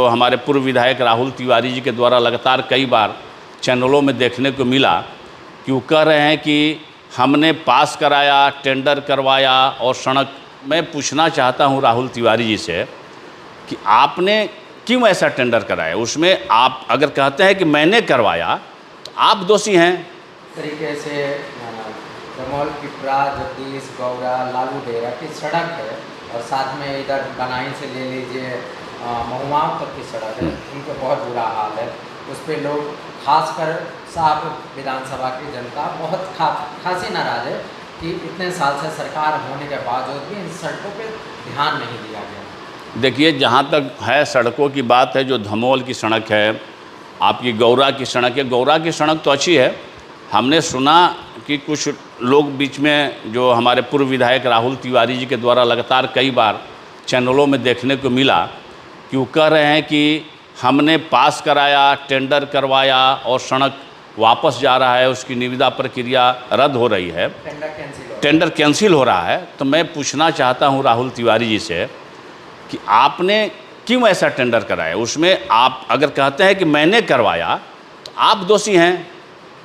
जो हमारे पूर्व विधायक राहुल तिवारी जी के द्वारा लगातार कई बार चैनलों में देखने को मिला कि वो कह रहे हैं कि हमने पास कराया, टेंडर करवाया और सड़क। मैं पूछना चाहता हूं राहुल तिवारी जी से कि आपने क्यों ऐसा टेंडर कराया? उसमें आप अगर कहते हैं कि मैंने करवाया तो आप दोषी हैं। तरीके से दमोल पिपरा जगदीश गौरा लालू डेरा की सड़क है और साथ में इधर बनाई से ले लीजिए महुआओं तक की सड़क है, उनका बहुत बुरा हाल है। उस पर लोग खासकर साहब विधानसभा की जनता बहुत खासी नाराज है कि इतने साल से सरकार होने के बावजूद भी इन सड़कों पे ध्यान नहीं दिया गया। देखिए, जहाँ तक है सड़कों की बात है, जो धमोल की सड़क है, आपकी गौरा की सड़क है, गौरा की सड़क तो अच्छी है। हमने सुना कि कुछ लोग बीच में जो हमारे पूर्व विधायक राहुल तिवारी जी के द्वारा लगातार कई बार चैनलों में देखने को मिला कि वो कह रहे हैं कि हमने पास कराया, टेंडर करवाया और सड़क वापस जा रहा है, उसकी निविदा प्रक्रिया रद्द हो रही है, टेंडर कैंसिल हो रहा है। तो मैं पूछना चाहता हूं राहुल तिवारी जी से कि आपने क्यों ऐसा टेंडर कराया? उसमें आप अगर कहते हैं कि मैंने करवाया तो आप दोषी हैं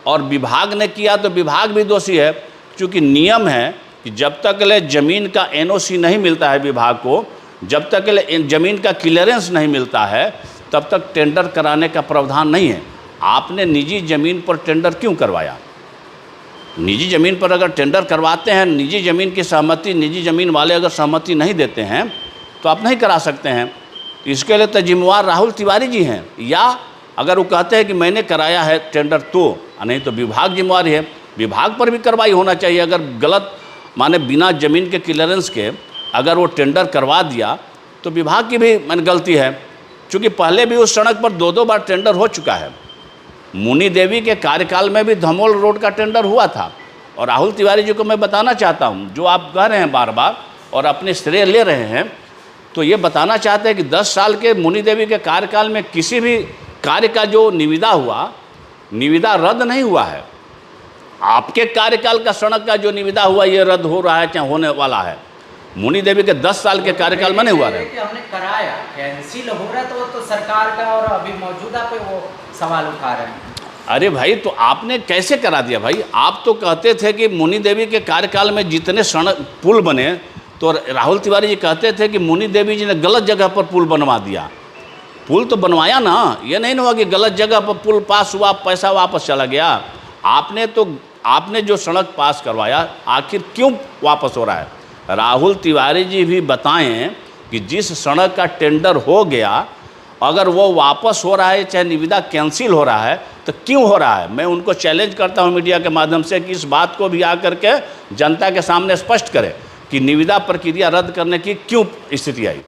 और विभाग ने किया तो विभाग भी दोषी है, क्योंकि नियम है कि जब तक ले ज़मीन का एनओसी नहीं मिलता है विभाग को, जब तक ले ज़मीन का क्लियरेंस नहीं मिलता है, तब तक टेंडर कराने का प्रावधान नहीं है। आपने निजी ज़मीन पर टेंडर क्यों करवाया? निजी ज़मीन पर अगर टेंडर करवाते हैं, निजी ज़मीन की सहमति, निजी ज़मीन वाले अगर सहमति नहीं देते हैं तो आप नहीं करा सकते हैं। इसके लिए तो जिम्मेवार राहुल तिवारी जी हैं, या अगर वो कहते हैं कि मैंने कराया है टेंडर तो, नहीं तो विभाग जिम्मेवारी है, विभाग पर भी कार्रवाई होना चाहिए। अगर गलत माने बिना ज़मीन के क्लियरेंस के अगर वो टेंडर करवा दिया तो विभाग की भी माने गलती है, क्योंकि पहले भी उस सड़क पर 2-2 बार टेंडर हो चुका है। मुनि देवी के कार्यकाल में भी धमोल रोड का टेंडर हुआ था। और राहुल तिवारी जी को मैं बताना चाहता हूँ, जो आप कह रहे हैं बार बार और अपने श्रेय ले रहे हैं, तो ये बताना चाहते हैं कि 10 साल के मुनि देवी के कार्यकाल में किसी भी कार्य का जो निविदा हुआ, निविदा रद्द नहीं हुआ है। आपके कार्यकाल का सड़क का जो निविदा हुआ ये रद्द हो रहा है, चाहे होने वाला है। मुनि देवी के 10 साल के कार्यकाल में नहीं हुआ है। हमने कराया, कैंसिल हो रहा है तो सरकार का और अभी मौजूदा पे वो सवाल उठा रहे हैं। अरे भाई, तो आपने कैसे करा दिया भाई? आप तो कहते थे कि मुनि देवी के कार्यकाल में जितने सड़क पुल बने, तो राहुल तिवारी जी कहते थे कि मुनि देवी जी ने गलत जगह पर पुल बनवा दिया। पुल तो बनवाया ना, ये नहीं हुआ कि गलत जगह पर पुल पास हुआ, पैसा वापस चला गया। आपने जो सड़क पास करवाया, आखिर क्यों वापस हो रहा है? राहुल तिवारी जी भी बताएं कि जिस सड़क का टेंडर हो गया, अगर वो वापस हो रहा है, चाहे निविदा कैंसिल हो रहा है, तो क्यों हो रहा है? मैं उनको चैलेंज करता हूं मीडिया के माध्यम से कि इस बात को भी आकर के जनता के सामने स्पष्ट करें कि निविदा प्रक्रिया रद्द करने की क्यों स्थिति आई।